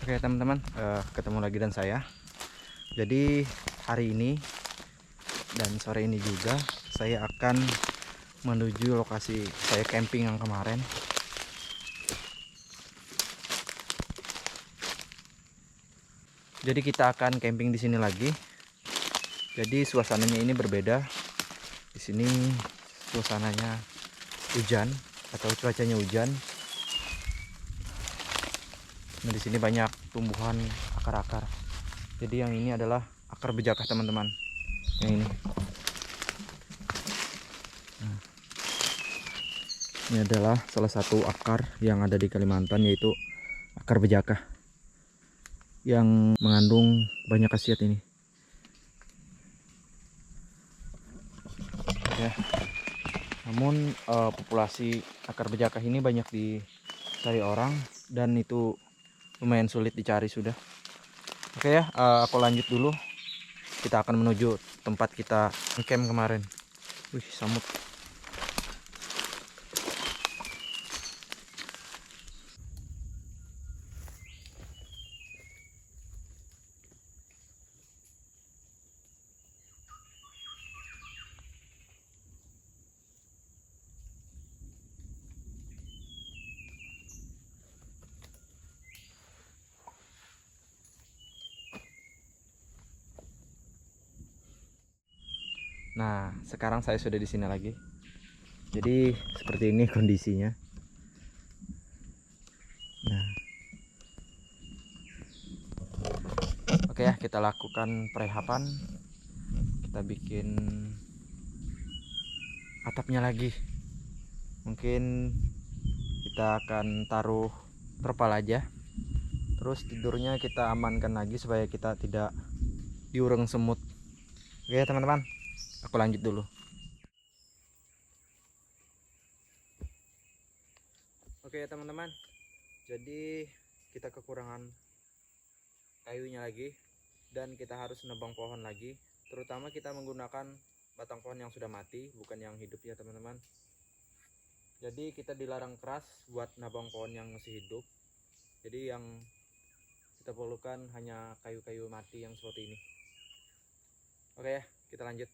Oke teman-teman, ketemu lagi dan saya. Jadi hari ini dan sore ini juga saya akan menuju lokasi saya camping yang kemarin. Jadi kita akan camping di sini lagi. Jadi suasananya ini berbeda. Di sini suasananya hujan atau cuacanya hujan. Nah, di sini banyak tumbuhan akar-akar. Jadi yang ini adalah akar bejakah teman-teman. Yang ini. Nah, ini adalah salah satu akar yang ada di Kalimantan, yaitu akar bejakah yang mengandung banyak khasiat ini. Ya. Namun populasi akar bejakah ini banyak dicari orang dan itu lumayan sulit dicari sudah. Oke ya, aku lanjut dulu. Kita akan menuju tempat kita camp kemarin. Wih, samut. Nah, sekarang saya sudah di sini lagi. Jadi seperti ini kondisinya. Nah, oke ya, kita lakukan prehapan. Kita bikin atapnya lagi. Mungkin kita akan taruh terpal aja. Terus tidurnya kita amankan lagi supaya kita tidak diurung semut. Oke ya teman-teman, aku lanjut dulu. Oke ya teman-teman, jadi kita kekurangan kayunya lagi dan kita harus nebang pohon lagi. Terutama kita menggunakan batang pohon yang sudah mati, bukan yang hidup ya teman-teman. Jadi kita dilarang keras buat nebang pohon yang masih hidup. Jadi yang kita perlukan hanya kayu-kayu mati yang seperti ini. Oke ya, kita lanjut.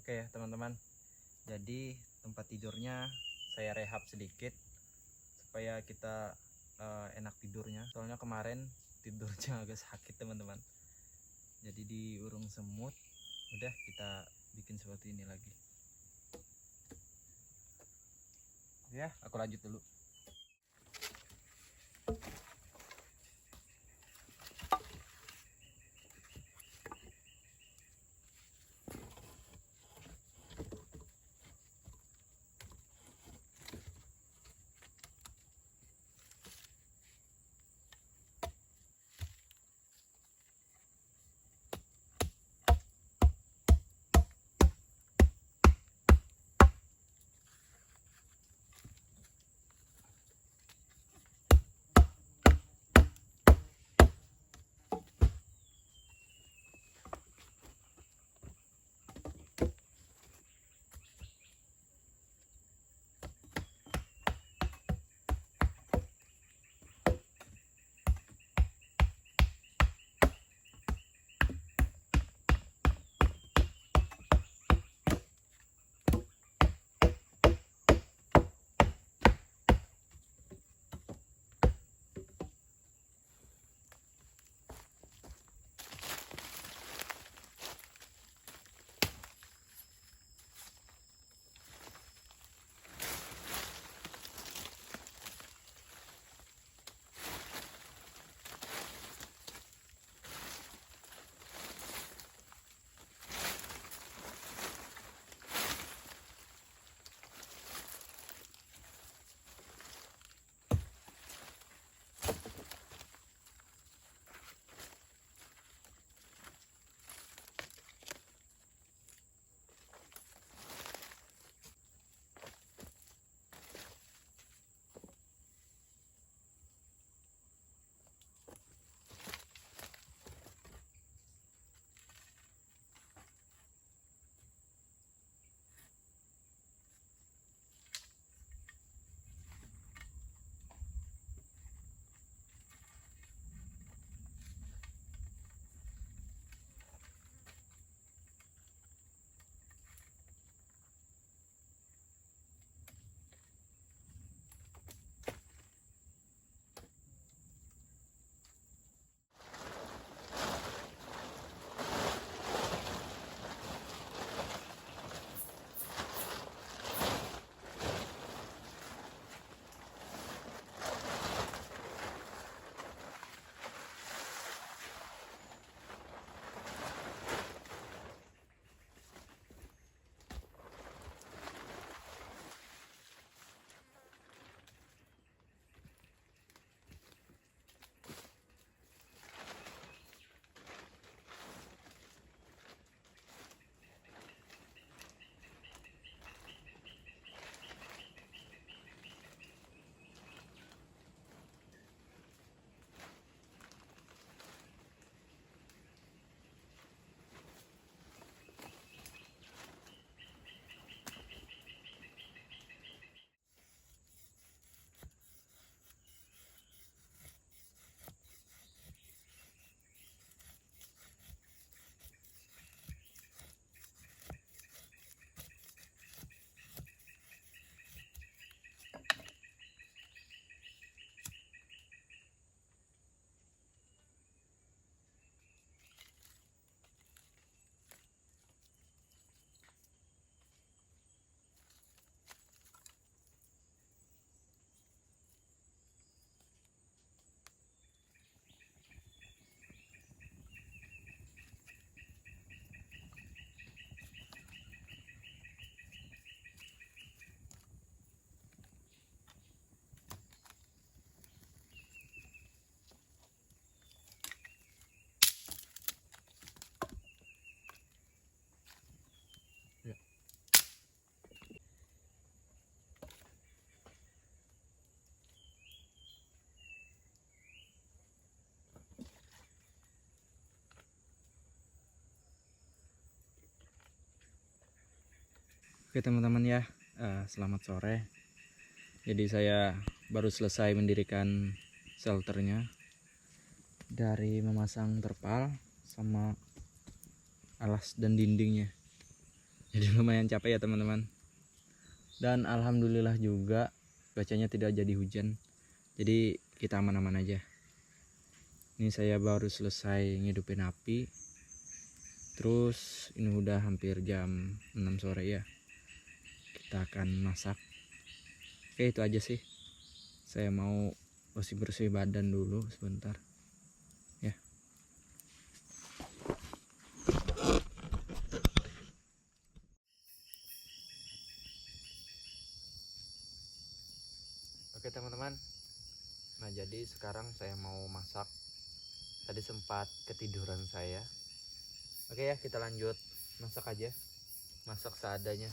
Oke ya teman-teman, jadi tempat tidurnya saya rehab sedikit supaya kita enak tidurnya. Soalnya kemarin tidurnya agak sakit teman-teman, jadi diurung semut. Udah kita bikin seperti ini lagi. Ya, aku lanjut dulu. Oke teman-teman ya, selamat sore. Jadi saya baru selesai mendirikan shelternya dari memasang terpal sama alas dan dindingnya. Jadi lumayan capek ya teman-teman. Dan alhamdulillah juga cuacanya tidak jadi hujan. Jadi kita aman-aman aja. Ini saya baru selesai ngidupin api. Terus ini udah hampir jam 6 sore ya. Kita akan masak. Oke, itu aja sih. Saya mau bersih-bersih badan dulu sebentar. Ya. Oke teman-teman. Nah, jadi sekarang saya mau masak. Tadi sempat ketiduran saya. Oke ya, kita lanjut masak aja. Masak seadanya.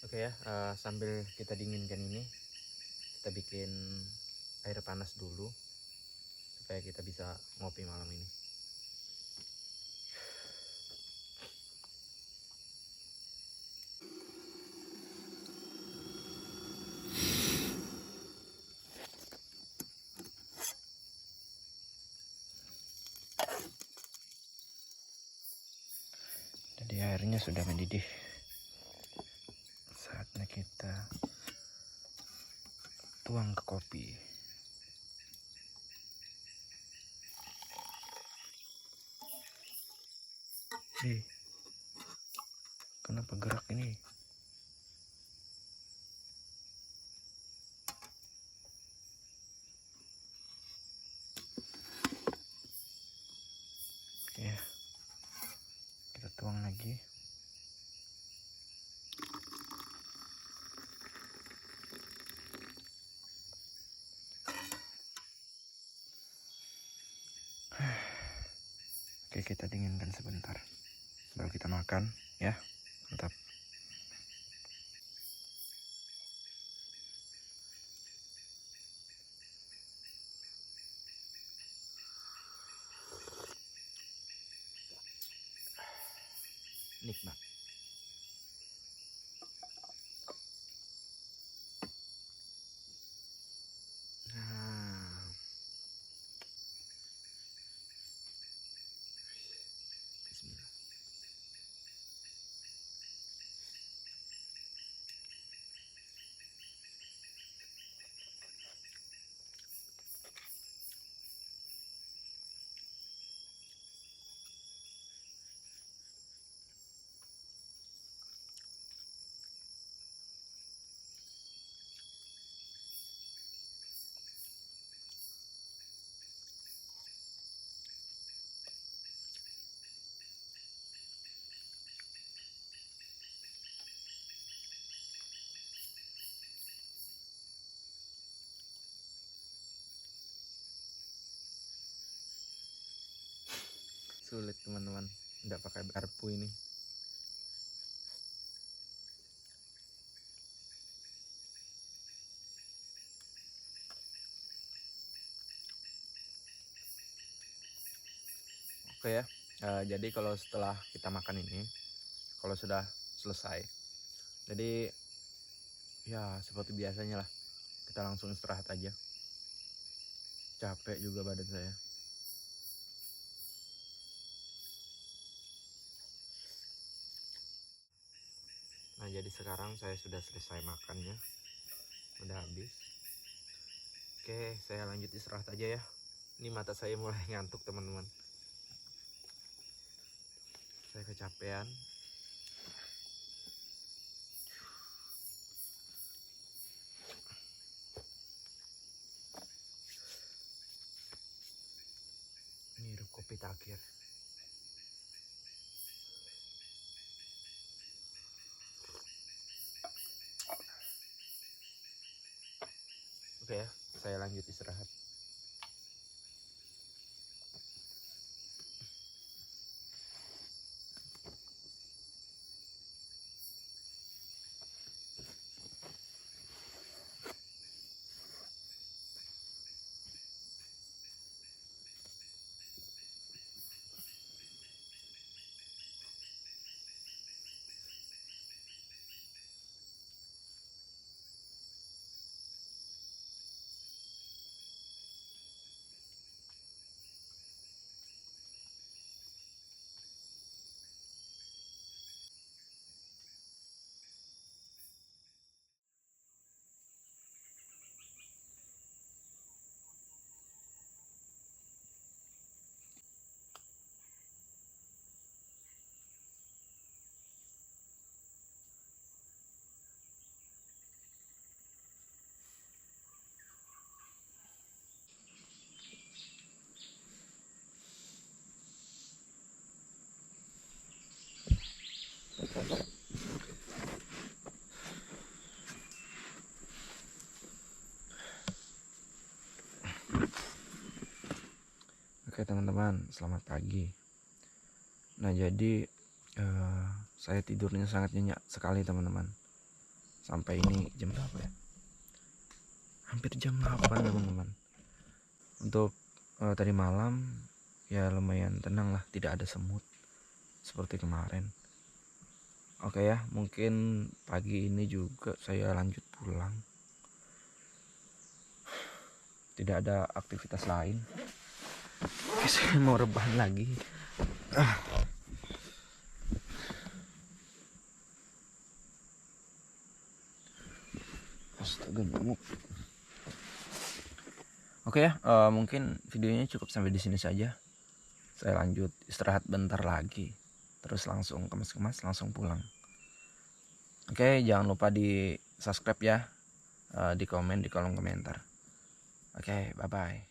Oke ya, sambil kita dinginkan ini, kita bikin air panas dulu supaya kita bisa ngopi malam ini. sudah mendidih. Saatnya kita tuang ke kopi. Kenapa gerak ini? Oke, kita tuang lagi. Oke, kita dinginkan sebentar, baru kita makan ya. Mantap. Nikmat. Nah, bismillah. Sulit teman-teman, nggak pakai garpu ini. Oke ya, jadi kalau setelah kita makan ini, kalau sudah selesai, jadi ya seperti biasanya lah, kita langsung istirahat aja. Capek juga badan saya. Nah, jadi sekarang saya sudah selesai makannya, udah habis. Oke, saya lanjut istirahat aja ya. Ini mata saya mulai ngantuk teman-teman. Saya kecapean. Ini hidup kopi terakhir. Oke ya, saya lanjut istirahat. Oke teman-teman, selamat pagi. Nah jadi saya tidurnya sangat nyenyak sekali teman-teman. Sampai ini jam berapa ya? Hampir jam 8 teman-teman. Untuk tadi malam ya lumayan tenang lah, tidak ada semut seperti kemarin. Oke ya, mungkin pagi ini juga saya lanjut pulang. Tidak ada aktivitas lain. Oke, saya mau rebahan lagi. Astaga, nyamuk. Oke ya, mungkin videonya cukup sampai di sini saja. Saya lanjut istirahat bentar lagi, terus langsung kemas-kemas, langsung pulang. Oke, jangan lupa di subscribe ya, di komen di kolom komentar. Oke, bye bye.